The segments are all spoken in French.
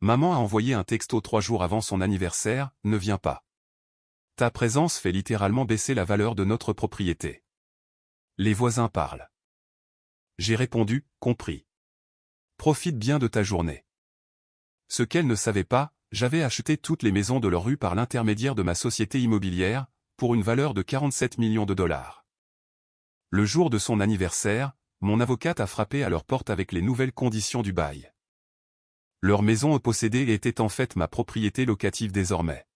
Maman a envoyé un texto 3 jours avant son anniversaire, ne viens pas. Ta présence fait littéralement baisser la valeur de notre propriété. Les voisins parlent. J'ai répondu, compris. Profite bien de ta journée. Ce qu'elle ne savait pas, j'avais acheté toutes les maisons de leur rue par l'intermédiaire de ma société immobilière, pour une valeur de 47 millions de dollars. Le jour de son anniversaire, mon avocate a frappé à leur porte avec les nouvelles conditions du bail. Leur maison possédée était en fait ma propriété locative désormais.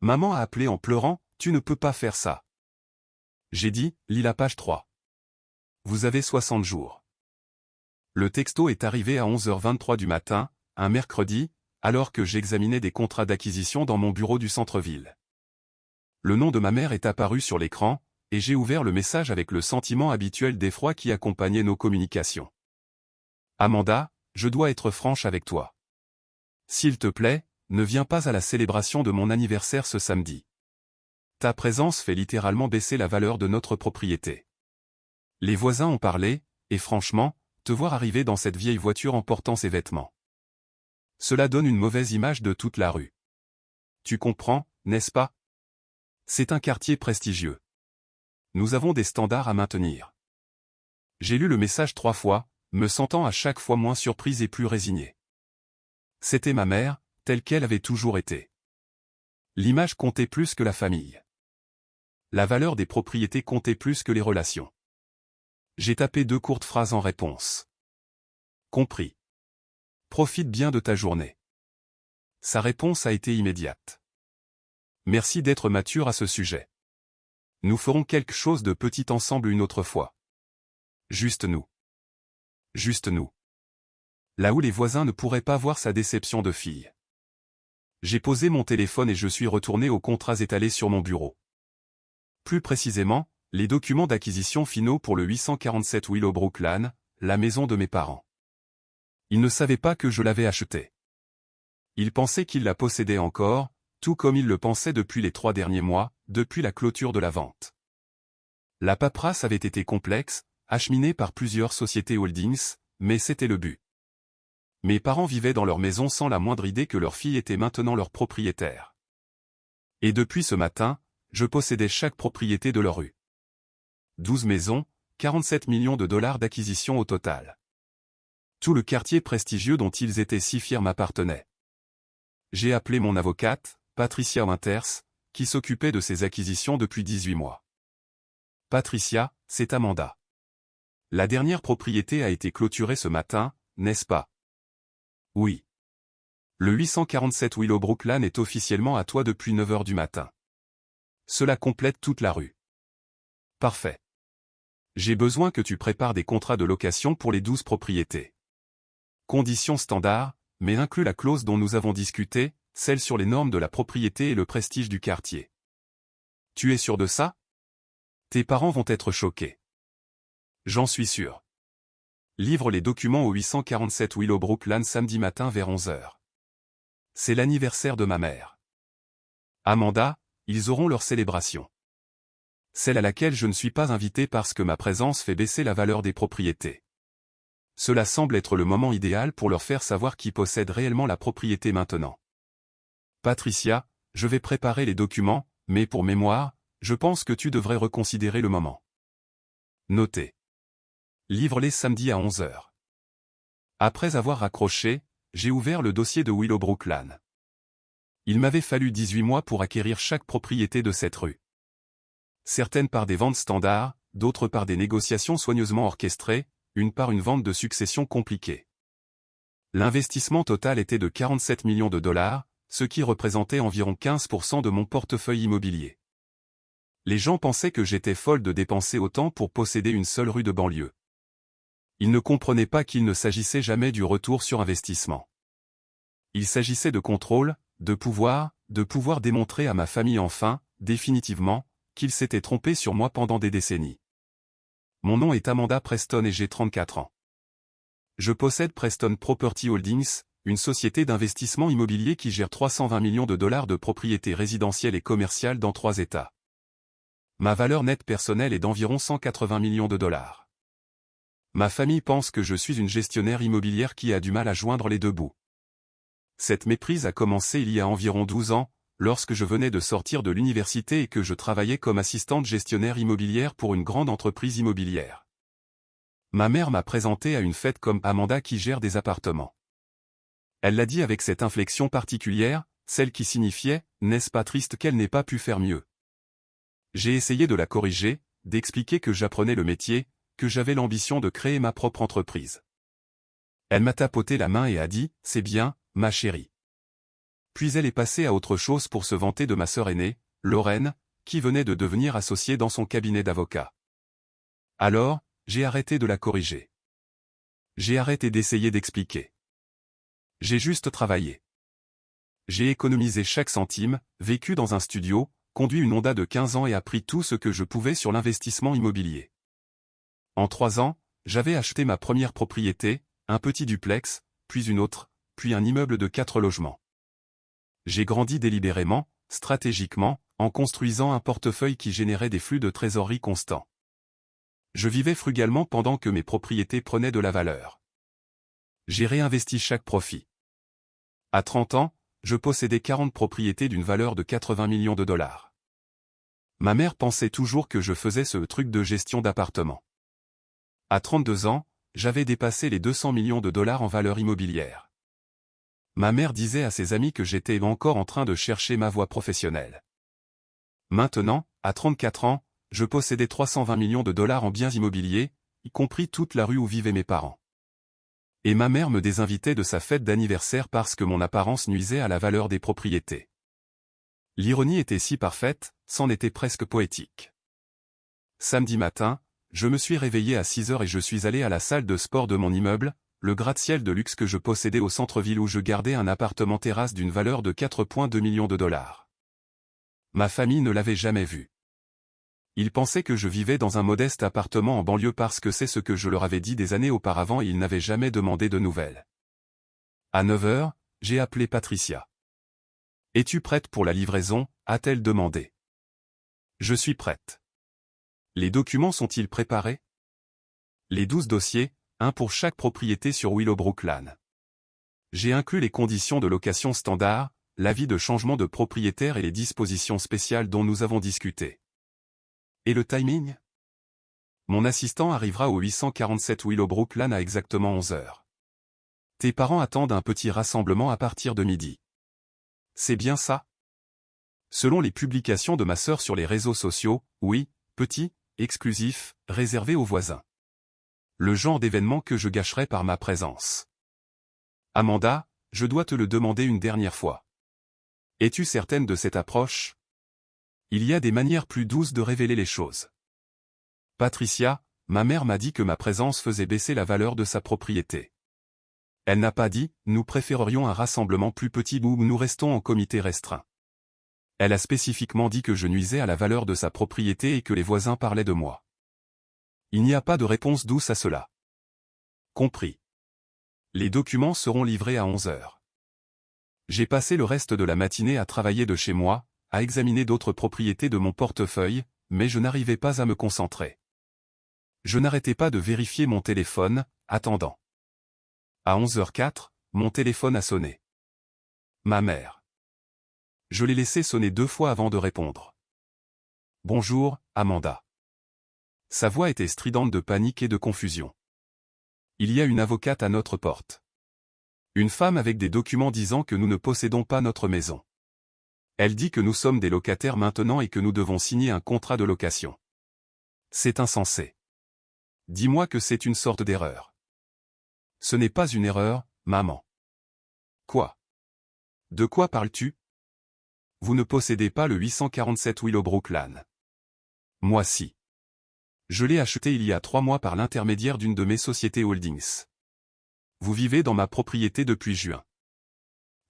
Maman a appelé en pleurant, « Tu ne peux pas faire ça. » J'ai dit, « Lis la page 3. Vous avez 60 jours. » Le texto est arrivé à 11h23 du matin, un mercredi, alors que j'examinais des contrats d'acquisition dans mon bureau du centre-ville. Le nom de ma mère est apparu sur l'écran, et j'ai ouvert le message avec le sentiment habituel d'effroi qui accompagnait nos communications. Amanda, je dois être franche avec toi. S'il te plaît, ne viens pas à la célébration de mon anniversaire ce samedi. Ta présence fait littéralement baisser la valeur de notre propriété. Les voisins ont parlé, et franchement, te voir arriver dans cette vieille voiture en portant ses vêtements. Cela donne une mauvaise image de toute la rue. Tu comprends, n'est-ce pas? C'est un quartier prestigieux. Nous avons des standards à maintenir. J'ai lu le message 3 fois, me sentant à chaque fois moins surprise et plus résignée. C'était ma mère, telle qu'elle avait toujours été. L'image comptait plus que la famille. La valeur des propriétés comptait plus que les relations. J'ai tapé 2 courtes phrases en réponse. Compris. Profite bien de ta journée. Sa réponse a été immédiate. Merci d'être mature à ce sujet. Nous ferons quelque chose de petit ensemble une autre fois. Juste nous. Juste nous. Là où les voisins ne pourraient pas voir sa déception de fille. J'ai posé mon téléphone et je suis retourné aux contrats étalés sur mon bureau. Plus précisément, les documents d'acquisition finaux pour le 847 Willowbrook Lane, la maison de mes parents. Ils ne savaient pas que je l'avais achetée. Ils pensaient qu'ils la possédaient encore, tout comme ils le pensaient depuis les 3 derniers mois, depuis la clôture de la vente. La paperasse avait été complexe, acheminée par plusieurs sociétés holdings, mais c'était le but. Mes parents vivaient dans leur maison sans la moindre idée que leur fille était maintenant leur propriétaire. Et depuis ce matin, je possédais chaque propriété de leur rue. 12 maisons, 47 millions de dollars d'acquisition au total. Tout le quartier prestigieux dont ils étaient si fiers m'appartenait. J'ai appelé mon avocate, Patricia Winters, qui s'occupait de ces acquisitions depuis 18 mois. Patricia, c'est Amanda. La dernière propriété a été clôturée ce matin, n'est-ce pas? Oui. Le 847 Willowbrook Lane est officiellement à toi depuis 9h du matin. Cela complète toute la rue. Parfait. J'ai besoin que tu prépares des contrats de location pour les 12 propriétés. Conditions standards, mais inclut la clause dont nous avons discuté, celle sur les normes de la propriété et le prestige du quartier. Tu es sûr de ça? Tes parents vont être choqués. J'en suis sûr. Livre les documents au 847 Willowbrook Lane samedi matin vers 11h. C'est l'anniversaire de ma mère. Amanda, ils auront leur célébration. Celle à laquelle je ne suis pas invité parce que ma présence fait baisser la valeur des propriétés. Cela semble être le moment idéal pour leur faire savoir qui possède réellement la propriété maintenant. Patricia, je vais préparer les documents, mais pour mémoire, je pense que tu devrais reconsidérer le moment. Notez. Livre-les samedi à 11h. Après avoir raccroché, j'ai ouvert le dossier de Willowbrook Lane. Il m'avait fallu 18 mois pour acquérir chaque propriété de cette rue. Certaines par des ventes standards, d'autres par des négociations soigneusement orchestrées, une par une vente de succession compliquée. L'investissement total était de 47 millions de dollars, ce qui représentait environ 15% de mon portefeuille immobilier. Les gens pensaient que j'étais folle de dépenser autant pour posséder une seule rue de banlieue. Ils ne comprenaient pas qu'il ne s'agissait jamais du retour sur investissement. Il s'agissait de contrôle, de pouvoir démontrer à ma famille enfin, définitivement, qu'ils s'étaient trompés sur moi pendant des décennies. Mon nom est Amanda Preston et j'ai 34 ans. Je possède Preston Property Holdings, une société d'investissement immobilier qui gère 320 millions de dollars de propriétés résidentielles et commerciales dans 3 États. Ma valeur nette personnelle est d'environ 180 millions de dollars. Ma famille pense que je suis une gestionnaire immobilière qui a du mal à joindre les deux bouts. Cette méprise a commencé il y a environ 12 ans, lorsque je venais de sortir de l'université et que je travaillais comme assistante gestionnaire immobilière pour une grande entreprise immobilière. Ma mère m'a présenté à une fête comme Amanda qui gère des appartements. Elle l'a dit avec cette inflexion particulière, celle qui signifiait « N'est-ce pas triste qu'elle n'ait pas pu faire mieux ?» J'ai essayé de la corriger, d'expliquer que j'apprenais le métier, que j'avais l'ambition de créer ma propre entreprise. Elle m'a tapoté la main et a dit « C'est bien, ma chérie. » Puis elle est passée à autre chose pour se vanter de ma sœur aînée, Lorraine, qui venait de devenir associée dans son cabinet d'avocat. Alors, j'ai arrêté de la corriger. J'ai arrêté d'essayer d'expliquer. J'ai juste travaillé. J'ai économisé chaque centime, vécu dans un studio, conduit une Honda de 15 ans et appris tout ce que je pouvais sur l'investissement immobilier. En 3 ans, j'avais acheté ma première propriété, un petit duplex, puis une autre, puis un immeuble de 4 logements. J'ai grandi délibérément, stratégiquement, en construisant un portefeuille qui générait des flux de trésorerie constants. Je vivais frugalement pendant que mes propriétés prenaient de la valeur. J'ai réinvesti chaque profit. À 30 ans, je possédais 40 propriétés d'une valeur de 80 millions de dollars. Ma mère pensait toujours que je faisais ce truc de gestion d'appartement. À 32 ans, j'avais dépassé les 200 millions de dollars en valeur immobilière. Ma mère disait à ses amis que j'étais encore en train de chercher ma voie professionnelle. Maintenant, à 34 ans, je possédais 320 millions de dollars en biens immobiliers, y compris toute la rue où vivaient mes parents. Et ma mère me désinvitait de sa fête d'anniversaire parce que mon apparence nuisait à la valeur des propriétés. L'ironie était si parfaite, c'en était presque poétique. Samedi matin, je me suis réveillé à 6 heures et je suis allé à la salle de sport de mon immeuble, le gratte-ciel de luxe que je possédais au centre-ville où je gardais un appartement terrasse d'une valeur de 4,2 millions de dollars. Ma famille ne l'avait jamais vu. Ils pensaient que je vivais dans un modeste appartement en banlieue parce que c'est ce que je leur avais dit des années auparavant et ils n'avaient jamais demandé de nouvelles. À 9 heures, j'ai appelé Patricia. « Es-tu prête pour la livraison ?» a-t-elle demandé. « Je suis prête. » « Les documents sont-ils préparés ?» Les 12 dossiers, un pour chaque propriété sur Willowbrook Lane. J'ai inclus les conditions de location standard, l'avis de changement de propriétaire et les dispositions spéciales dont nous avons discuté. Et le timing ? Mon assistant arrivera au 847 Willowbrook Lane à exactement 11 heures. Tes parents attendent un petit rassemblement à partir de midi. C'est bien ça ? Selon les publications de ma sœur sur les réseaux sociaux, oui, petit, exclusif, réservé aux voisins. Le genre d'événement que je gâcherais par ma présence. Amanda, je dois te le demander une dernière fois. Es-tu certaine de cette approche ? Il y a des manières plus douces de révéler les choses. Patricia, ma mère m'a dit que ma présence faisait baisser la valeur de sa propriété. Elle n'a pas dit « nous préférerions un rassemblement plus petit où nous restons en comité restreint ». Elle a spécifiquement dit que je nuisais à la valeur de sa propriété et que les voisins parlaient de moi. Il n'y a pas de réponse douce à cela. Compris. Les documents seront livrés à 11 heures. J'ai passé le reste de la matinée à travailler de chez moi, à examiner d'autres propriétés de mon portefeuille, mais je n'arrivais pas à me concentrer. Je n'arrêtais pas de vérifier mon téléphone, attendant. À 11h04, mon téléphone a sonné. Ma mère. Je l'ai laissé sonner 2 fois avant de répondre. « Bonjour, Amanda. » Sa voix était stridente de panique et de confusion. « Il y a une avocate à notre porte. Une femme avec des documents disant que nous ne possédons pas notre maison. Elle dit que nous sommes des locataires maintenant et que nous devons signer un contrat de location. C'est insensé. Dis-moi que c'est une sorte d'erreur. » Ce n'est pas une erreur, maman. Quoi ? De quoi parles-tu ? Vous ne possédez pas le 847 Willowbrook Lane. Moi si. Je l'ai acheté il y a 3 mois par l'intermédiaire d'une de mes sociétés holdings. Vous vivez dans ma propriété depuis juin.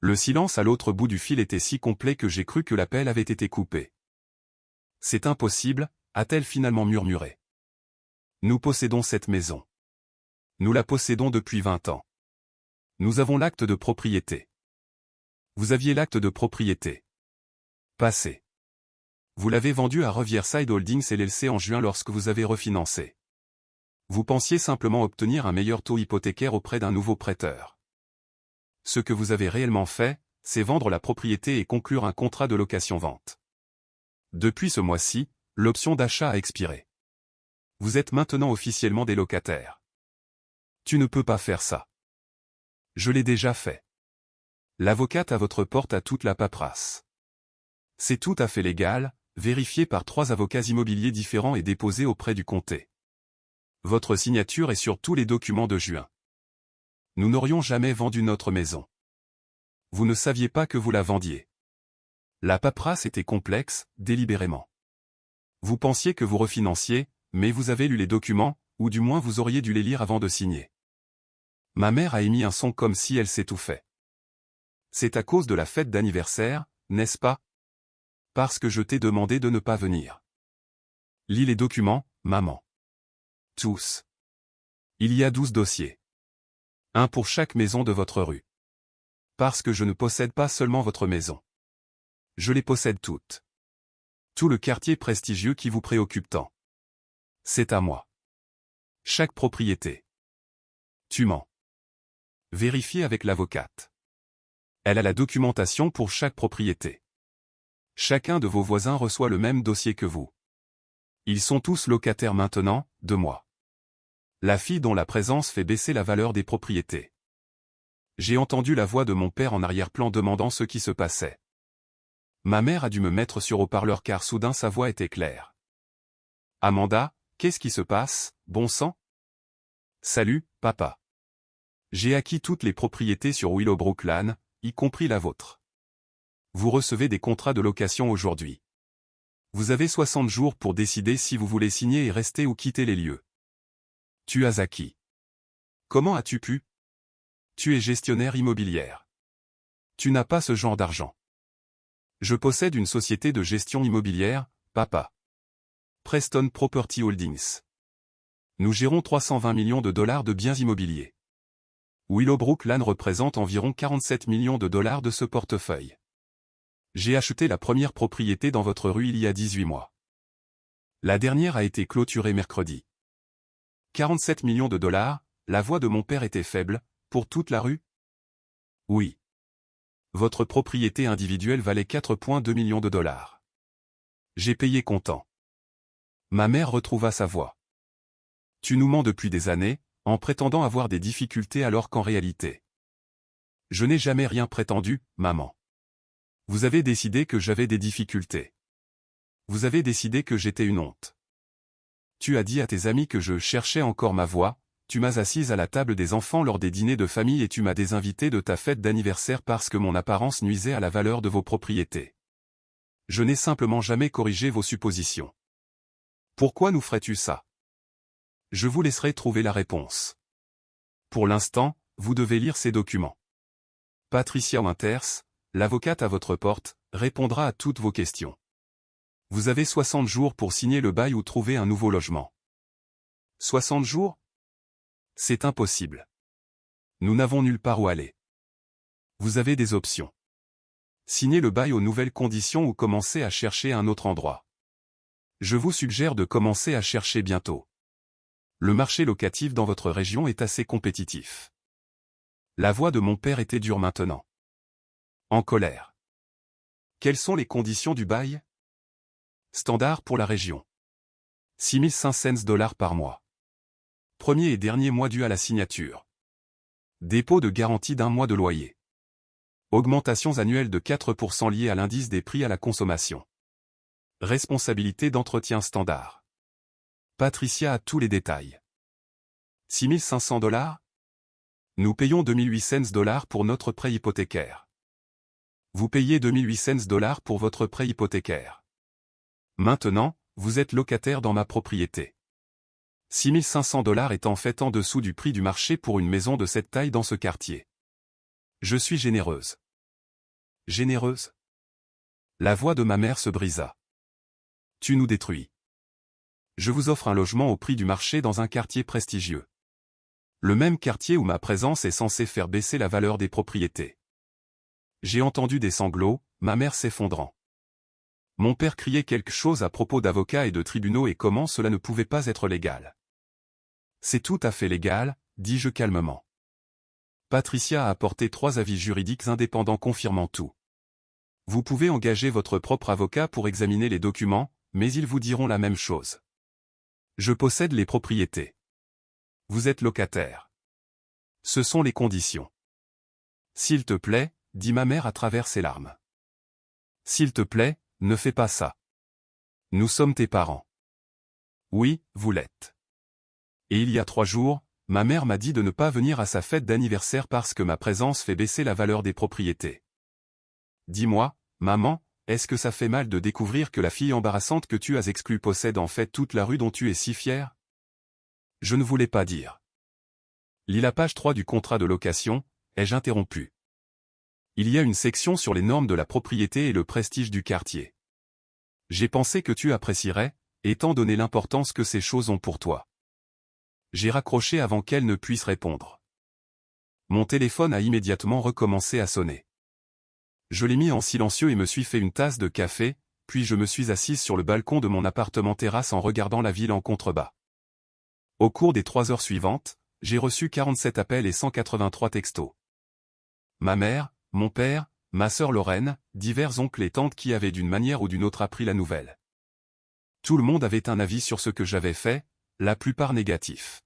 Le silence à l'autre bout du fil était si complet que j'ai cru que l'appel avait été coupé. C'est impossible, a-t-elle finalement murmuré. Nous possédons cette maison. Nous la possédons depuis 20 ans. Nous avons l'acte de propriété. Vous aviez l'acte de propriété. Passé. Vous l'avez vendu à Riverside Holdings LLC en juin lorsque vous avez refinancé. Vous pensiez simplement obtenir un meilleur taux hypothécaire auprès d'un nouveau prêteur. Ce que vous avez réellement fait, c'est vendre la propriété et conclure un contrat de location-vente. Depuis ce mois-ci, l'option d'achat a expiré. Vous êtes maintenant officiellement des locataires. Tu ne peux pas faire ça. Je l'ai déjà fait. L'avocate à votre porte a toute la paperasse. C'est tout à fait légal, vérifié par 3 avocats immobiliers différents et déposé auprès du comté. Votre signature est sur tous les documents de juin. Nous n'aurions jamais vendu notre maison. Vous ne saviez pas que vous la vendiez. La paperasse était complexe, délibérément. Vous pensiez que vous refinanciez, mais vous avez lu les documents, ou du moins vous auriez dû les lire avant de signer. Ma mère a émis un son comme si elle s'étouffait. C'est à cause de la fête d'anniversaire, n'est-ce pas? Parce que je t'ai demandé de ne pas venir. Lis les documents, maman. Tous. Il y a 12 dossiers. Un pour chaque maison de votre rue. Parce que je ne possède pas seulement votre maison. Je les possède toutes. Tout le quartier prestigieux qui vous préoccupe tant. C'est à moi. Chaque propriété. Tu mens. Vérifiez avec l'avocate. Elle a la documentation pour chaque propriété. Chacun de vos voisins reçoit le même dossier que vous. Ils sont tous locataires maintenant, de moi. La fille dont la présence fait baisser la valeur des propriétés. J'ai entendu la voix de mon père en arrière-plan demandant ce qui se passait. Ma mère a dû me mettre sur haut-parleur car soudain sa voix était claire. Amanda, qu'est-ce qui se passe, bon sang? Salut, papa. J'ai acquis toutes les propriétés sur Willowbrook Lane, y compris la vôtre. Vous recevez des contrats de location aujourd'hui. Vous avez 60 jours pour décider si vous voulez signer et rester ou quitter les lieux. Tu as acquis. Comment as-tu pu? Tu es gestionnaire immobilière. Tu n'as pas ce genre d'argent. Je possède une société de gestion immobilière, papa. Preston Property Holdings. Nous gérons 320 millions de dollars de biens immobiliers. Willowbrook Lane représente environ 47 millions de dollars de ce portefeuille. J'ai acheté la première propriété dans votre rue il y a 18 mois. La dernière a été clôturée mercredi. 47 millions de dollars, la voix de mon père était faible, pour toute la rue? Oui. Votre propriété individuelle valait 4,2 millions de dollars. J'ai payé comptant. Ma mère retrouva sa voix. Tu nous mens depuis des années, en prétendant avoir des difficultés alors qu'en réalité. Je n'ai jamais rien prétendu, maman. Vous avez décidé que j'avais des difficultés. Vous avez décidé que j'étais une honte. Tu as dit à tes amis que je cherchais encore ma voie, tu m'as assise à la table des enfants lors des dîners de famille et tu m'as désinvité de ta fête d'anniversaire parce que mon apparence nuisait à la valeur de vos propriétés. Je n'ai simplement jamais corrigé vos suppositions. Pourquoi nous ferais-tu ça? Je vous laisserai trouver la réponse. Pour l'instant, vous devez lire ces documents. Patricia Winters, l'avocate à votre porte, répondra à toutes vos questions. Vous avez 60 jours pour signer le bail ou trouver un nouveau logement. 60 jours? C'est impossible. Nous n'avons nulle part où aller. Vous avez des options. Signez le bail aux nouvelles conditions ou commencez à chercher un autre endroit. Je vous suggère de commencer à chercher bientôt. Le marché locatif dans votre région est assez compétitif. La voix de mon père était dure maintenant. En colère. Quelles sont les conditions du bail? Standard pour la région. 6500 $ par mois. Premier et dernier mois dû à la signature. Dépôt de garantie d'1 mois de loyer. Augmentations annuelles de 4% liées à l'indice des prix à la consommation. Responsabilité d'entretien standard. Patricia a tous les détails. 6500 $? Nous payons 2800 $ pour notre prêt hypothécaire. Vous payez 2800 $ pour votre prêt hypothécaire. Maintenant, vous êtes locataire dans ma propriété. 6500 $ est en fait en dessous du prix du marché pour une maison de cette taille dans ce quartier. Je suis généreuse. Généreuse? La voix de ma mère se brisa. Tu nous détruis. Je vous offre un logement au prix du marché dans un quartier prestigieux. Le même quartier où ma présence est censée faire baisser la valeur des propriétés. J'ai entendu des sanglots, ma mère s'effondrant. Mon père criait quelque chose à propos d'avocats et de tribunaux et comment cela ne pouvait pas être légal. C'est tout à fait légal, dis-je calmement. Patricia a apporté 3 avis juridiques indépendants confirmant tout. Vous pouvez engager votre propre avocat pour examiner les documents, mais ils vous diront la même chose. Je possède les propriétés. Vous êtes locataire. Ce sont les conditions. S'il te plaît, dit ma mère à travers ses larmes. S'il te plaît, ne fais pas ça. Nous sommes tes parents. Oui, vous l'êtes. Et il y a 3 jours, ma mère m'a dit de ne pas venir à sa fête d'anniversaire parce que ma présence fait baisser la valeur des propriétés. Dis-moi, maman, est-ce que ça fait mal de découvrir que la fille embarrassante que tu as exclue possède en fait toute la rue dont tu es si fier? Je ne voulais pas dire. Lis la page 3 du contrat de location, ai-je interrompu. Il y a une section sur les normes de la propriété et le prestige du quartier. J'ai pensé que tu apprécierais, étant donné l'importance que ces choses ont pour toi. J'ai raccroché avant qu'elle ne puisse répondre. Mon téléphone a immédiatement recommencé à sonner. Je l'ai mis en silencieux et me suis fait une tasse de café, puis je me suis assise sur le balcon de mon appartement terrasse en regardant la ville en contrebas. Au cours des 3 heures suivantes, j'ai reçu 47 appels et 183 textos. Ma mère, mon père, ma sœur Lorraine, divers oncles et tantes qui avaient d'une manière ou d'une autre appris la nouvelle. Tout le monde avait un avis sur ce que j'avais fait, la plupart négatifs.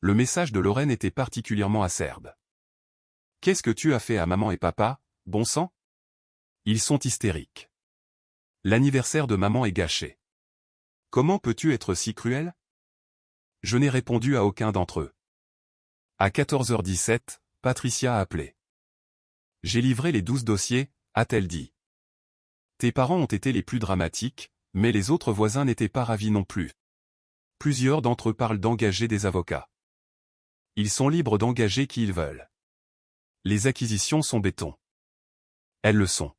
Le message de Lorraine était particulièrement acerbe. « Qu'est-ce que tu as fait à maman et papa, bon sang? Ils sont hystériques. L'anniversaire de maman est gâché. Comment peux-tu être si cruel ?» Je n'ai répondu à aucun d'entre eux. À 14h17, Patricia a appelé. J'ai livré les 12 dossiers, a-t-elle dit. Tes parents ont été les plus dramatiques, mais les autres voisins n'étaient pas ravis non plus. Plusieurs d'entre eux parlent d'engager des avocats. Ils sont libres d'engager qui ils veulent. Les acquisitions sont béton. Elles le sont.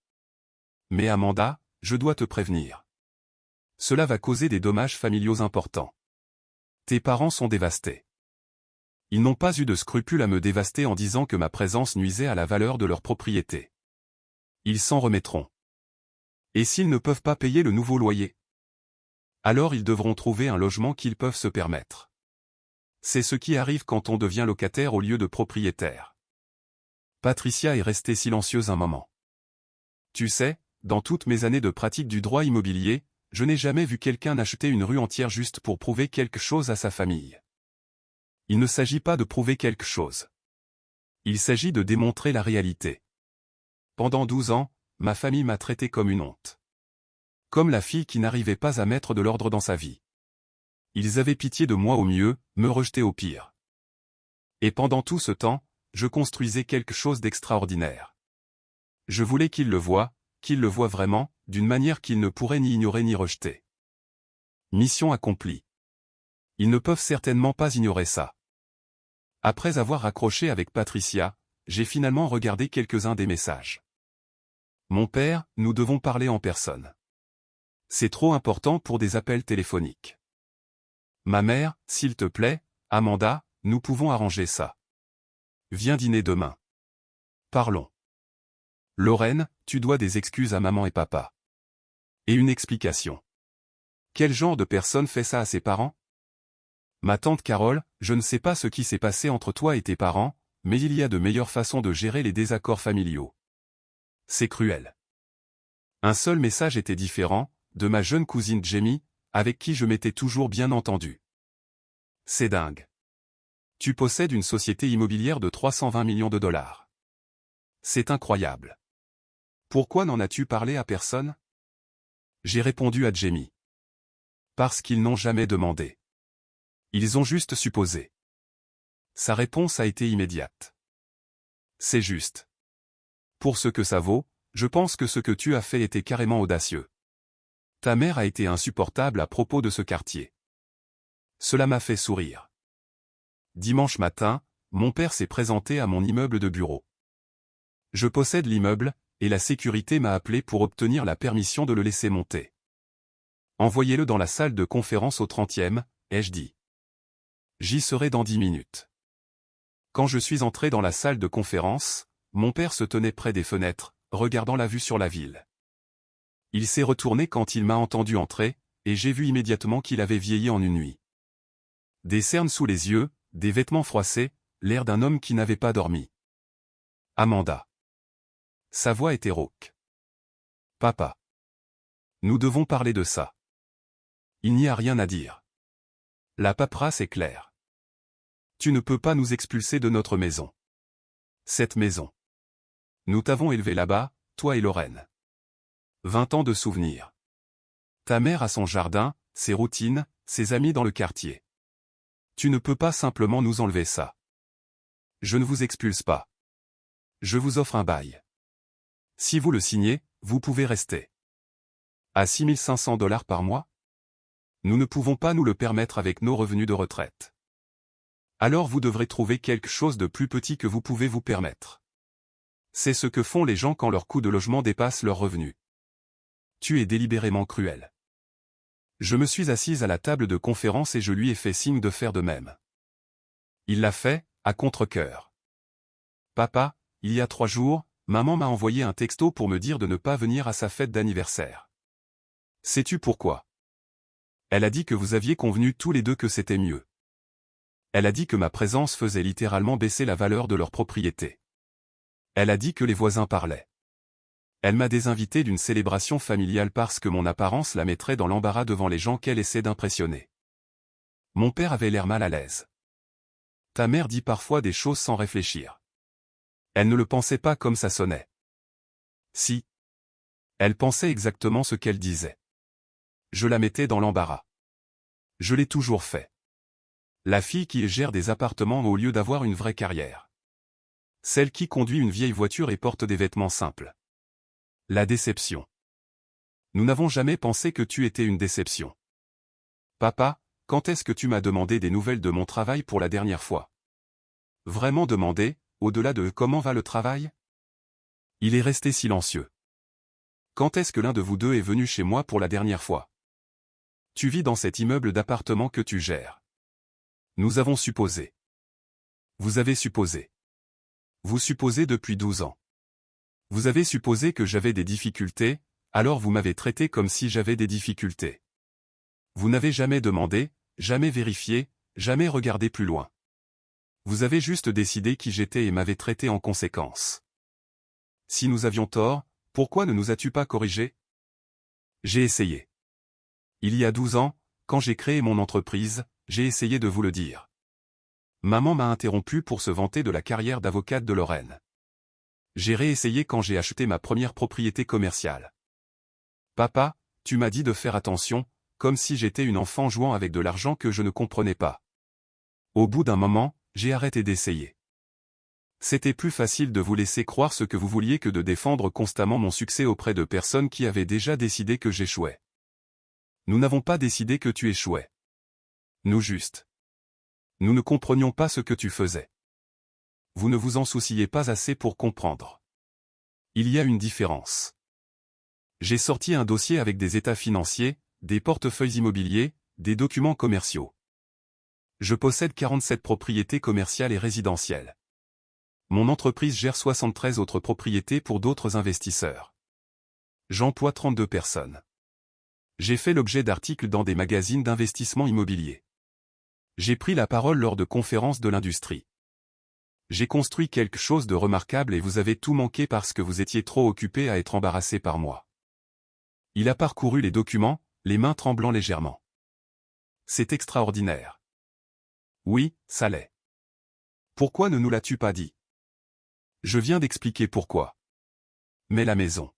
Mais Amanda, je dois te prévenir. Cela va causer des dommages familiaux importants. Tes parents sont dévastés. Ils n'ont pas eu de scrupule à me dévaster en disant que ma présence nuisait à la valeur de leur propriété. Ils s'en remettront. Et s'ils ne peuvent pas payer le nouveau loyer? Alors ils devront trouver un logement qu'ils peuvent se permettre. C'est ce qui arrive quand on devient locataire au lieu de propriétaire. Patricia est restée silencieuse un moment. Tu sais, dans toutes mes années de pratique du droit immobilier, je n'ai jamais vu quelqu'un acheter une rue entière juste pour prouver quelque chose à sa famille. Il ne s'agit pas de prouver quelque chose. Il s'agit de démontrer la réalité. Pendant 12 ans, ma famille m'a traité comme une honte. Comme la fille qui n'arrivait pas à mettre de l'ordre dans sa vie. Ils avaient pitié de moi au mieux, me rejetaient au pire. Et pendant tout ce temps, je construisais quelque chose d'extraordinaire. Je voulais qu'ils le voient vraiment, d'une manière qu'ils ne pourraient ni ignorer ni rejeter. Mission accomplie. Ils ne peuvent certainement pas ignorer ça. Après avoir raccroché avec Patricia, j'ai finalement regardé quelques-uns des messages. Mon père, nous devons parler en personne. C'est trop important pour des appels téléphoniques. Ma mère, s'il te plaît, Amanda, nous pouvons arranger ça. Viens dîner demain. Parlons. Lorraine, tu dois des excuses à maman et papa. Et une explication. Quel genre de personne fait ça à ses parents? Ma tante Carole, je ne sais pas ce qui s'est passé entre toi et tes parents, mais il y a de meilleures façons de gérer les désaccords familiaux. C'est cruel. Un seul message était différent, de ma jeune cousine Jamie, avec qui je m'étais toujours bien entendu. C'est dingue. Tu possèdes une société immobilière de 320 millions de dollars. C'est incroyable. Pourquoi n'en as-tu parlé à personne? J'ai répondu à Jamie. Parce qu'ils n'ont jamais demandé. Ils ont juste supposé. Sa réponse a été immédiate. C'est juste. Pour ce que ça vaut, je pense que ce que tu as fait était carrément audacieux. Ta mère a été insupportable à propos de ce quartier. Cela m'a fait sourire. Dimanche matin, mon père s'est présenté à mon immeuble de bureau. Je possède l'immeuble, et la sécurité m'a appelé pour obtenir la permission de le laisser monter. Envoyez-le dans la salle de conférence au 30e, ai-je dit. J'y serai dans 10 minutes. Quand je suis entré dans la salle de conférence, mon père se tenait près des fenêtres, regardant la vue sur la ville. Il s'est retourné quand il m'a entendu entrer, et j'ai vu immédiatement qu'il avait vieilli en une nuit. Des cernes sous les yeux, des vêtements froissés, l'air d'un homme qui n'avait pas dormi. Amanda. Sa voix était rauque. Papa. Nous devons parler de ça. Il n'y a rien à dire. La paperasse est claire. Tu ne peux pas nous expulser de notre maison. Cette maison. Nous t'avons élevé là-bas, toi et Lorraine. 20 ans de souvenirs. Ta mère a son jardin, ses routines, ses amis dans le quartier. Tu ne peux pas simplement nous enlever ça. Je ne vous expulse pas. Je vous offre un bail. Si vous le signez, vous pouvez rester. À 6 500 $ par mois? Nous ne pouvons pas nous le permettre avec nos revenus de retraite. Alors vous devrez trouver quelque chose de plus petit que vous pouvez vous permettre. C'est ce que font les gens quand leur coût de logement dépasse leurs revenus. Tu es délibérément cruel. Je me suis assise à la table de conférence et je lui ai fait signe de faire de même. Il l'a fait, à contre-cœur. Papa, il y a 3 jours, maman m'a envoyé un texto pour me dire de ne pas venir à sa fête d'anniversaire. Sais-tu pourquoi? Elle a dit que vous aviez convenu tous les deux que c'était mieux. Elle a dit que ma présence faisait littéralement baisser la valeur de leur propriété. Elle a dit que les voisins parlaient. Elle m'a désinvité d'une célébration familiale parce que mon apparence la mettrait dans l'embarras devant les gens qu'elle essaie d'impressionner. Mon père avait l'air mal à l'aise. Ta mère dit parfois des choses sans réfléchir. Elle ne le pensait pas comme ça sonnait. Si. Elle pensait exactement ce qu'elle disait. Je la mettais dans l'embarras. Je l'ai toujours fait. La fille qui gère des appartements au lieu d'avoir une vraie carrière. Celle qui conduit une vieille voiture et porte des vêtements simples. La déception. Nous n'avons jamais pensé que tu étais une déception. Papa, quand est-ce que tu m'as demandé des nouvelles de mon travail pour la dernière fois? Vraiment demandé, au-delà de comment va le travail? Il est resté silencieux. Quand est-ce que l'un de vous deux est venu chez moi pour la dernière fois? Tu vis dans cet immeuble d'appartement que tu gères. Nous avons supposé. Vous avez supposé. Vous supposez depuis 12 ans. Vous avez supposé que j'avais des difficultés, alors vous m'avez traité comme si j'avais des difficultés. Vous n'avez jamais demandé, jamais vérifié, jamais regardé plus loin. Vous avez juste décidé qui j'étais et m'avez traité en conséquence. Si nous avions tort, pourquoi ne nous as-tu pas corrigés? J'ai essayé. Il y a 12 ans, quand j'ai créé mon entreprise, j'ai essayé de vous le dire. Maman m'a interrompu pour se vanter de la carrière d'avocate de Lorraine. J'ai réessayé quand j'ai acheté ma première propriété commerciale. Papa, tu m'as dit de faire attention, comme si j'étais une enfant jouant avec de l'argent que je ne comprenais pas. Au bout d'un moment, j'ai arrêté d'essayer. C'était plus facile de vous laisser croire ce que vous vouliez que de défendre constamment mon succès auprès de personnes qui avaient déjà décidé que j'échouais. Nous n'avons pas décidé que tu échouais. Nous juste. Nous ne comprenions pas ce que tu faisais. Vous ne vous en souciez pas assez pour comprendre. Il y a une différence. J'ai sorti un dossier avec des états financiers, des portefeuilles immobiliers, des documents commerciaux. Je possède 47 propriétés commerciales et résidentielles. Mon entreprise gère 73 autres propriétés pour d'autres investisseurs. J'emploie 32 personnes. J'ai fait l'objet d'articles dans des magazines d'investissement immobilier. J'ai pris la parole lors de conférences de l'industrie. J'ai construit quelque chose de remarquable et vous avez tout manqué parce que vous étiez trop occupé à être embarrassé par moi. Il a parcouru les documents, les mains tremblant légèrement. C'est extraordinaire. Oui, ça l'est. Pourquoi ne nous l'as-tu pas dit? Je viens d'expliquer pourquoi. Mais la maison.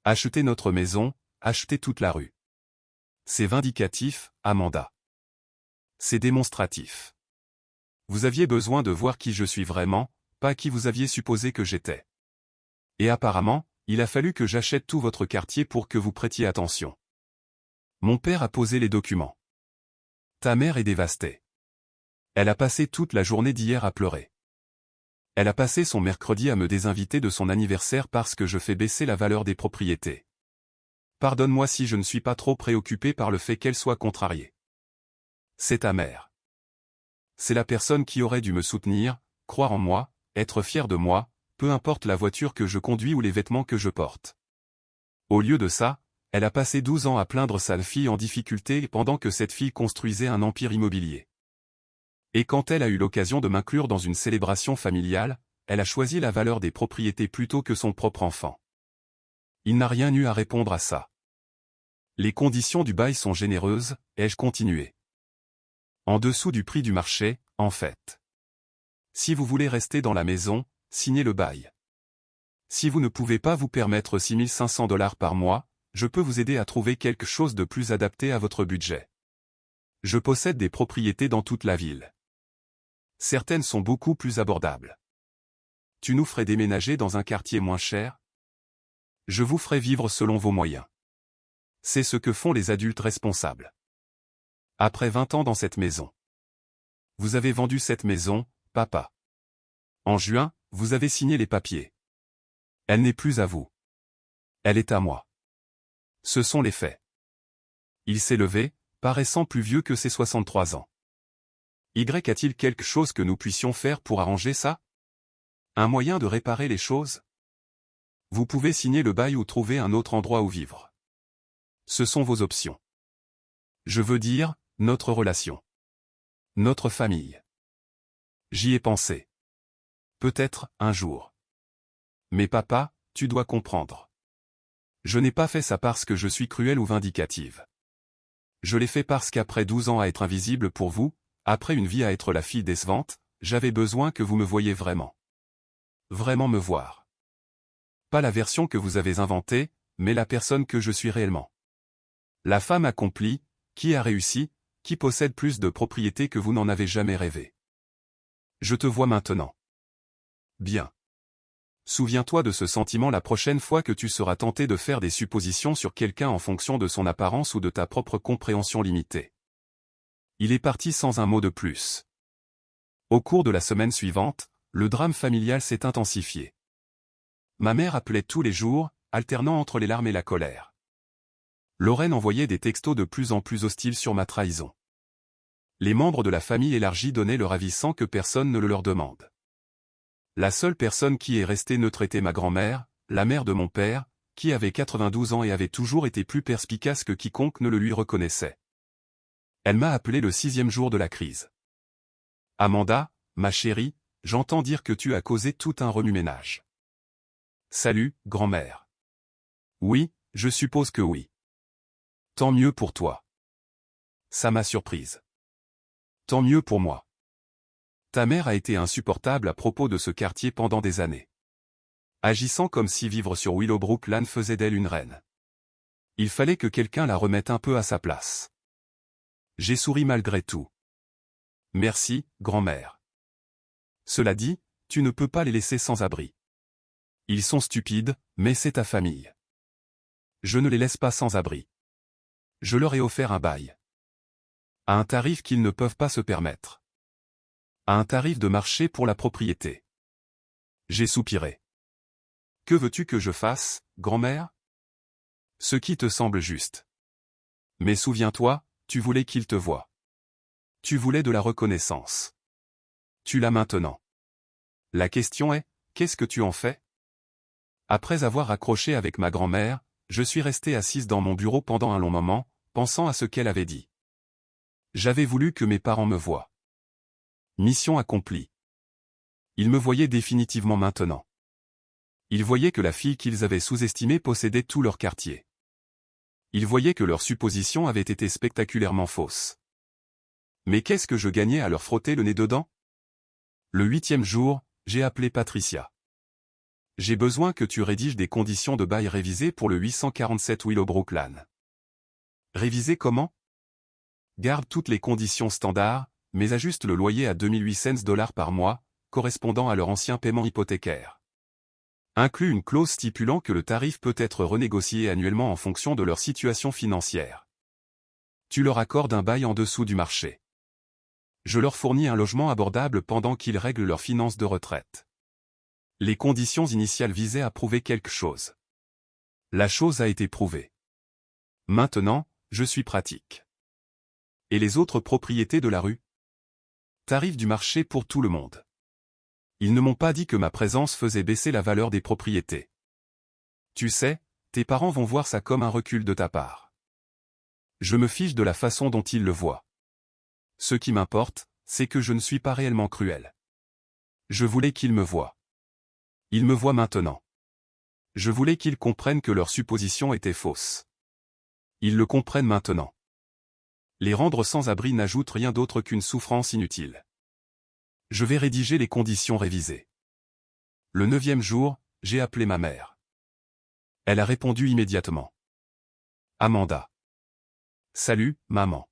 Acheter notre maison, acheter toute la rue. C'est vindicatif, Amanda. C'est démonstratif. Vous aviez besoin de voir qui je suis vraiment, pas qui vous aviez supposé que j'étais. Et apparemment, il a fallu que j'achète tout votre quartier pour que vous prêtiez attention. Mon père a posé les documents. Ta mère est dévastée. Elle a passé toute la journée d'hier à pleurer. Elle a passé son mercredi à me désinviter de son anniversaire parce que je fais baisser la valeur des propriétés. Pardonne-moi si je ne suis pas trop préoccupé par le fait qu'elle soit contrariée. C'est ta mère. C'est la personne qui aurait dû me soutenir, croire en moi, être fière de moi, peu importe la voiture que je conduis ou les vêtements que je porte. Au lieu de ça, elle a passé 12 ans à plaindre sa fille en difficulté pendant que cette fille construisait un empire immobilier. Et quand elle a eu l'occasion de m'inclure dans une célébration familiale, elle a choisi la valeur des propriétés plutôt que son propre enfant. Il n'a rien eu à répondre à ça. Les conditions du bail sont généreuses, ai-je continué. En dessous du prix du marché, en fait. Si vous voulez rester dans la maison, signez le bail. Si vous ne pouvez pas vous permettre 6500 $ par mois, je peux vous aider à trouver quelque chose de plus adapté à votre budget. Je possède des propriétés dans toute la ville. Certaines sont beaucoup plus abordables. Tu nous ferais déménager dans un quartier moins cher? Je vous ferai vivre selon vos moyens. C'est ce que font les adultes responsables. Après 20 ans dans cette maison. Vous avez vendu cette maison, papa. En juin, vous avez signé les papiers. Elle n'est plus à vous. Elle est à moi. Ce sont les faits. Il s'est levé, paraissant plus vieux que ses 63 ans. Y a-t-il quelque chose que nous puissions faire pour arranger ça? Un moyen de réparer les choses? Vous pouvez signer le bail ou trouver un autre endroit où vivre. Ce sont vos options. Je veux dire, notre relation. Notre famille. J'y ai pensé. Peut-être, un jour. Mais papa, tu dois comprendre. Je n'ai pas fait ça parce que je suis cruelle ou vindicative. Je l'ai fait parce qu'après 12 ans à être invisible pour vous, après une vie à être la fille décevante, j'avais besoin que vous me voyiez vraiment. Vraiment me voir. Pas la version que vous avez inventée, mais la personne que je suis réellement. La femme accomplie, qui a réussi, qui possède plus de propriétés que vous n'en avez jamais rêvé. Je te vois maintenant. Bien. Souviens-toi de ce sentiment la prochaine fois que tu seras tenté de faire des suppositions sur quelqu'un en fonction de son apparence ou de ta propre compréhension limitée. Il est parti sans un mot de plus. Au cours de la semaine suivante, le drame familial s'est intensifié. Ma mère appelait tous les jours, alternant entre les larmes et la colère. Lorraine envoyait des textos de plus en plus hostiles sur ma trahison. Les membres de la famille élargie donnaient leur avis sans que personne ne le leur demande. La seule personne qui est restée neutre était ma grand-mère, la mère de mon père, qui avait 92 ans et avait toujours été plus perspicace que quiconque ne le lui reconnaissait. Elle m'a appelé le 6e jour de la crise. Amanda, ma chérie, j'entends dire que tu as causé tout un remue-ménage. Salut, grand-mère. Oui, je suppose que oui. Tant mieux pour toi. Ça m'a surprise. Tant mieux pour moi. Ta mère a été insupportable à propos de ce quartier pendant des années. Agissant comme si vivre sur Willowbrook Lane faisait d'elle une reine. Il fallait que quelqu'un la remette un peu à sa place. J'ai souri malgré tout. Merci, grand-mère. Cela dit, tu ne peux pas les laisser sans abri. Ils sont stupides, mais c'est ta famille. Je ne les laisse pas sans abri. Je leur ai offert un bail. À un tarif qu'ils ne peuvent pas se permettre. À un tarif de marché pour la propriété. J'ai soupiré. Que veux-tu que je fasse, grand-mère? Ce qui te semble juste. Mais souviens-toi, tu voulais qu'ils te voient. Tu voulais de la reconnaissance. Tu l'as maintenant. La question est, qu'est-ce que tu en fais? Après avoir raccroché avec ma grand-mère, je suis restée assise dans mon bureau pendant un long moment, pensant à ce qu'elle avait dit. J'avais voulu que mes parents me voient. Mission accomplie. Ils me voyaient définitivement maintenant. Ils voyaient que la fille qu'ils avaient sous-estimée possédait tout leur quartier. Ils voyaient que leurs suppositions avaient été spectaculairement fausses. Mais qu'est-ce que je gagnais à leur frotter le nez dedans? Le 8e jour, j'ai appelé Patricia. J'ai besoin que tu rédiges des conditions de bail révisées pour le 847 Willowbrook Lane. Réviser comment? Garde toutes les conditions standards, mais ajuste le loyer à 2800 $ par mois, correspondant à leur ancien paiement hypothécaire. Inclut une clause stipulant que le tarif peut être renégocié annuellement en fonction de leur situation financière. Tu leur accordes un bail en dessous du marché. Je leur fournis un logement abordable pendant qu'ils règlent leurs finances de retraite. Les conditions initiales visaient à prouver quelque chose. La chose a été prouvée. Maintenant, je suis pratique. Et les autres propriétés de la rue? Tarif du marché pour tout le monde. Ils ne m'ont pas dit que ma présence faisait baisser la valeur des propriétés. Tu sais, tes parents vont voir ça comme un recul de ta part. Je me fiche de la façon dont ils le voient. Ce qui m'importe, c'est que je ne suis pas réellement cruel. Je voulais qu'ils me voient. Ils me voient maintenant. Je voulais qu'ils comprennent que leur supposition était fausse. Ils le comprennent maintenant. Les rendre sans abri n'ajoute rien d'autre qu'une souffrance inutile. Je vais rédiger les conditions révisées. Le 9e jour, j'ai appelé ma mère. Elle a répondu immédiatement. Amanda. Salut, maman.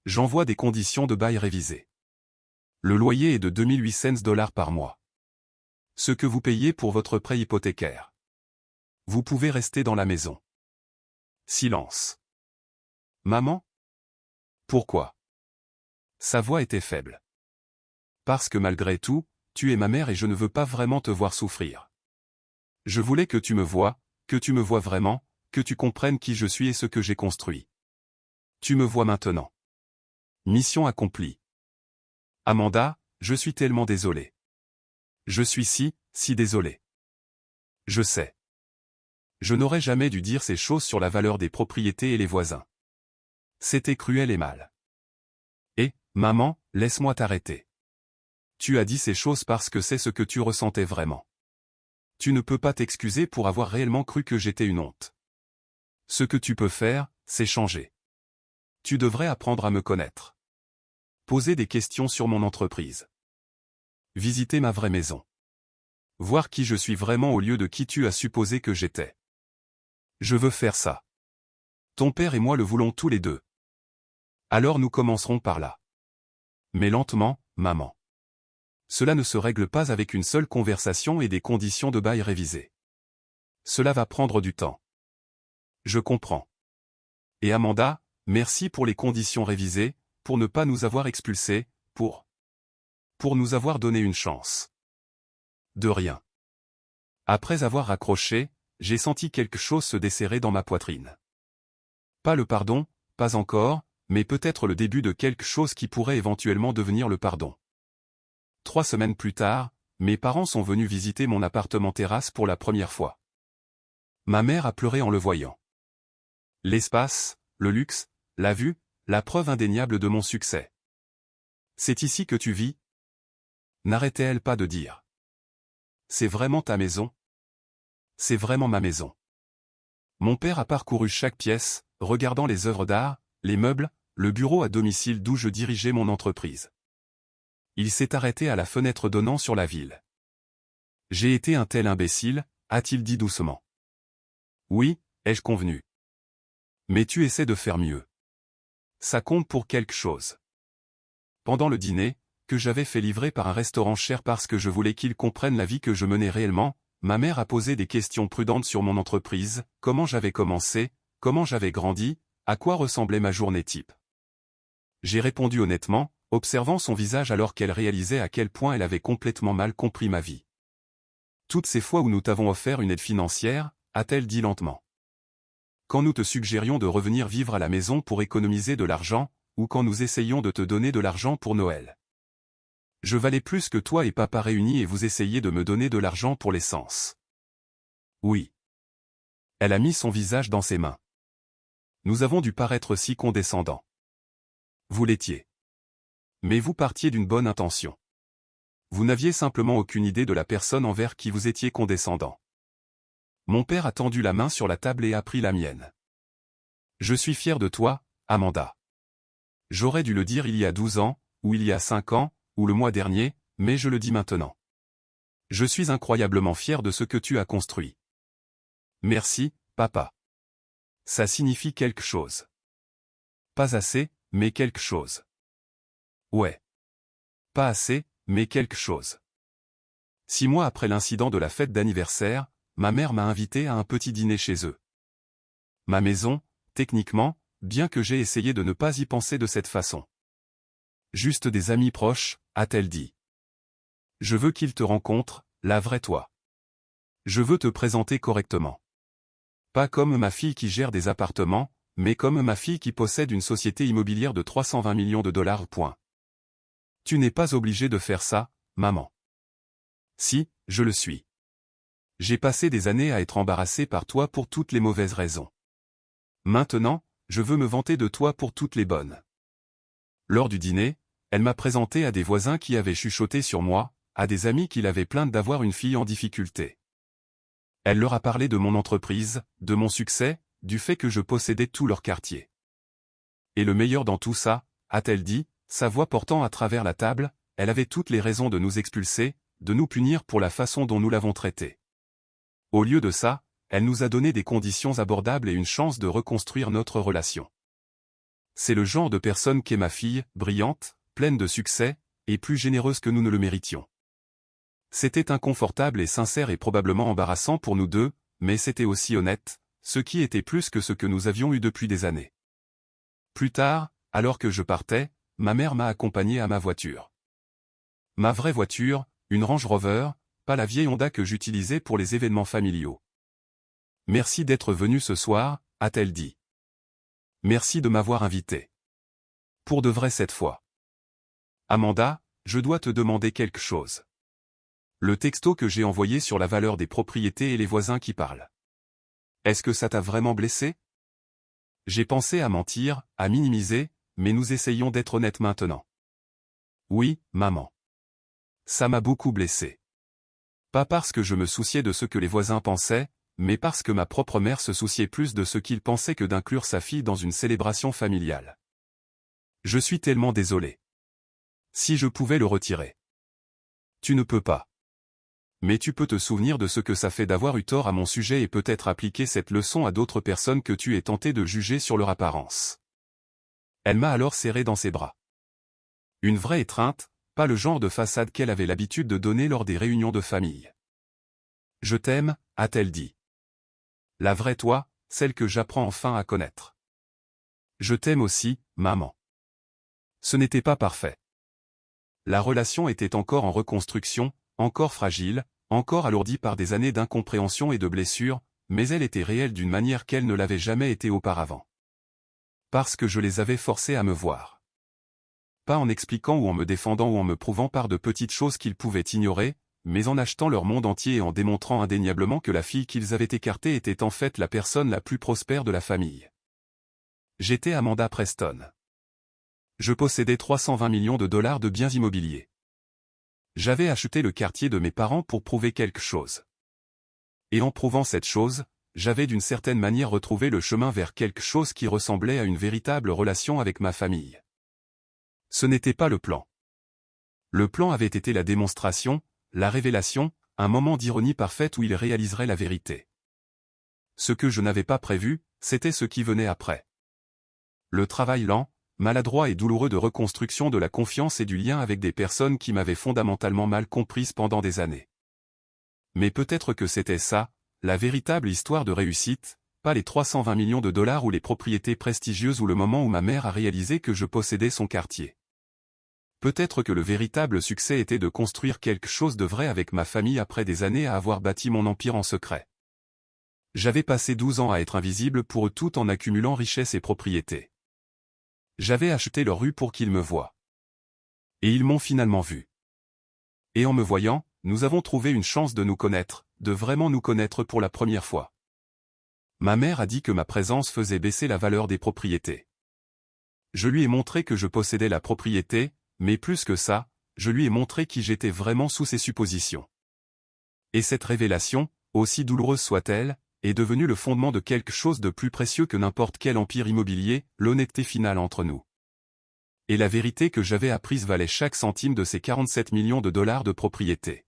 J'envoie des conditions de bail révisées. Le loyer est de 2800 $ par mois. Ce que vous payez pour votre prêt hypothécaire. Vous pouvez rester dans la maison. Silence. Maman? Pourquoi? Sa voix était faible. Parce que malgré tout, tu es ma mère et je ne veux pas vraiment te voir souffrir. Je voulais que tu me vois vraiment, que tu comprennes qui je suis et ce que j'ai construit. Tu me vois maintenant. Mission accomplie. Amanda, je suis tellement désolé. Je suis si désolé. Je sais. Je n'aurais jamais dû dire ces choses sur la valeur des propriétés et les voisins. C'était cruel et mal. Et, maman, laisse-moi t'arrêter. Tu as dit ces choses parce que c'est ce que tu ressentais vraiment. Tu ne peux pas t'excuser pour avoir réellement cru que j'étais une honte. Ce que tu peux faire, c'est changer. Tu devrais apprendre à me connaître. Poser des questions sur mon entreprise. Visiter ma vraie maison. Voir qui je suis vraiment au lieu de qui tu as supposé que j'étais. Je veux faire ça. Ton père et moi le voulons tous les deux. Alors nous commencerons par là. Mais lentement, maman. Cela ne se règle pas avec une seule conversation et des conditions de bail révisées. Cela va prendre du temps. Je comprends. Et Amanda, merci pour les conditions révisées, pour ne pas nous avoir expulsés, pour nous avoir donné une chance. De rien. Après avoir raccroché, j'ai senti quelque chose se desserrer dans ma poitrine. Pas le pardon, pas encore, mais peut-être le début de quelque chose qui pourrait éventuellement devenir le pardon. 3 semaines plus tard, mes parents sont venus visiter mon appartement-terrasse pour la première fois. Ma mère a pleuré en le voyant. L'espace, le luxe, la vue, la preuve indéniable de mon succès. C'est ici que tu vis? N'arrêtait-elle pas de dire. C'est vraiment ta maison? C'est vraiment ma maison. Mon père a parcouru chaque pièce, regardant les œuvres d'art, les meubles, le bureau à domicile d'où je dirigeais mon entreprise. Il s'est arrêté à la fenêtre donnant sur la ville. J'ai été un tel imbécile, a-t-il dit doucement. Oui, ai-je convenu. Mais tu essaies de faire mieux. Ça compte pour quelque chose. Pendant le dîner, que j'avais fait livrer par un restaurant cher parce que je voulais qu'ils comprennent la vie que je menais réellement, ma mère a posé des questions prudentes sur mon entreprise, comment j'avais commencé, comment j'avais grandi, à quoi ressemblait ma journée type. J'ai répondu honnêtement, observant son visage alors qu'elle réalisait à quel point elle avait complètement mal compris ma vie. Toutes ces fois où nous t'avons offert une aide financière, a-t-elle dit lentement. Quand nous te suggérions de revenir vivre à la maison pour économiser de l'argent, ou quand nous essayions de te donner de l'argent pour Noël. Je valais plus que toi et papa réunis et vous essayiez de me donner de l'argent pour l'essence. Oui. Elle a mis son visage dans ses mains. Nous avons dû paraître si condescendants. Vous l'étiez. Mais vous partiez d'une bonne intention. Vous n'aviez simplement aucune idée de la personne envers qui vous étiez condescendant. Mon père a tendu la main sur la table et a pris la mienne. Je suis fier de toi, Amanda. J'aurais dû le dire il y a 12 ans, ou il y a 5 ans, ou le mois dernier, mais je le dis maintenant. Je suis incroyablement fier de ce que tu as construit. Merci, papa. Ça signifie quelque chose. Pas assez, mais quelque chose. Ouais. Pas assez, mais quelque chose. 6 mois après l'incident de la fête d'anniversaire, ma mère m'a invité à un petit dîner chez eux. Ma maison, techniquement, bien que j'ai essayé de ne pas y penser de cette façon. Juste des amis proches, a-t-elle dit. Je veux qu'ils te rencontrent, la vraie toi. Je veux te présenter correctement. Pas comme ma fille qui gère des appartements, mais comme ma fille qui possède une société immobilière de 320 millions de dollars. Tu n'es pas obligé de faire ça, maman. Si, je le suis. J'ai passé des années à être embarrassé par toi pour toutes les mauvaises raisons. Maintenant, je veux me vanter de toi pour toutes les bonnes. Lors du dîner, Elle m'a présenté à des voisins qui avaient chuchoté sur moi, à des amis qui l'avaient plainte d'avoir une fille en difficulté. Elle leur a parlé de mon entreprise, de mon succès, du fait que je possédais tout leur quartier. Et le meilleur dans tout ça, a-t-elle dit, sa voix portant à travers la table, elle avait toutes les raisons de nous expulser, de nous punir pour la façon dont nous l'avons traitée. Au lieu de ça, elle nous a donné des conditions abordables et une chance de reconstruire notre relation. C'est le genre de personne qu'est ma fille, brillante, pleine de succès, et plus généreuse que nous ne le méritions. C'était inconfortable et sincère et probablement embarrassant pour nous deux, mais c'était aussi honnête, ce qui était plus que ce que nous avions eu depuis des années. Plus tard, alors que je partais, ma mère m'a accompagné à ma voiture. Ma vraie voiture, une Range Rover, pas la vieille Honda que j'utilisais pour les événements familiaux. Merci d'être venu ce soir, a-t-elle dit. Merci de m'avoir invité. Pour de vrai cette fois. Amanda, je dois te demander quelque chose. Le texto que j'ai envoyé sur la valeur des propriétés et les voisins qui parlent. Est-ce que ça t'a vraiment blessé? J'ai pensé à mentir, à minimiser, mais nous essayons d'être honnêtes maintenant. Oui, maman. Ça m'a beaucoup blessé. Pas parce que je me souciais de ce que les voisins pensaient, mais parce que ma propre mère se souciait plus de ce qu'ils pensaient que d'inclure sa fille dans une célébration familiale. Je suis tellement désolé. Si je pouvais le retirer. Tu ne peux pas. Mais tu peux te souvenir de ce que ça fait d'avoir eu tort à mon sujet et peut-être appliquer cette leçon à d'autres personnes que tu es tenté de juger sur leur apparence. Elle m'a alors serré dans ses bras. Une vraie étreinte, pas le genre de façade qu'elle avait l'habitude de donner lors des réunions de famille. Je t'aime, a-t-elle dit. La vraie toi, celle que j'apprends enfin à connaître. Je t'aime aussi, maman. Ce n'était pas parfait. La relation était encore en reconstruction, encore fragile, encore alourdie par des années d'incompréhension et de blessures, mais elle était réelle d'une manière qu'elle ne l'avait jamais été auparavant. Parce que je les avais forcés à me voir. Pas en expliquant ou en me défendant ou en me prouvant par de petites choses qu'ils pouvaient ignorer, mais en achetant leur monde entier et en démontrant indéniablement que la fille qu'ils avaient écartée était en fait la personne la plus prospère de la famille. J'étais Amanda Preston. Je possédais 320 millions de dollars de biens immobiliers. J'avais acheté le quartier de mes parents pour prouver quelque chose. Et en prouvant cette chose, j'avais d'une certaine manière retrouvé le chemin vers quelque chose qui ressemblait à une véritable relation avec ma famille. Ce n'était pas le plan. Le plan avait été la démonstration, la révélation, un moment d'ironie parfaite où il réaliserait la vérité. Ce que je n'avais pas prévu, c'était ce qui venait après. Le travail lent, maladroit et douloureux de reconstruction de la confiance et du lien avec des personnes qui m'avaient fondamentalement mal comprise pendant des années. Mais peut-être que c'était ça, la véritable histoire de réussite, pas les 320 millions de dollars ou les propriétés prestigieuses ou le moment où ma mère a réalisé que je possédais son quartier. Peut-être que le véritable succès était de construire quelque chose de vrai avec ma famille après des années à avoir bâti mon empire en secret. J'avais passé 12 ans à être invisible pour eux tout en accumulant richesses et propriétés. J'avais acheté leur rue pour qu'ils me voient. Et ils m'ont finalement vu. Et en me voyant, nous avons trouvé une chance de nous connaître, de vraiment nous connaître pour la première fois. Ma mère a dit que ma présence faisait baisser la valeur des propriétés. Je lui ai montré que je possédais la propriété, mais plus que ça, je lui ai montré qui j'étais vraiment sous ses suppositions. Et cette révélation, aussi douloureuse soit-elle, est devenue le fondement de quelque chose de plus précieux que n'importe quel empire immobilier, l'honnêteté finale entre nous. Et la vérité que j'avais apprise valait chaque centime de ces 47 millions de dollars de propriété.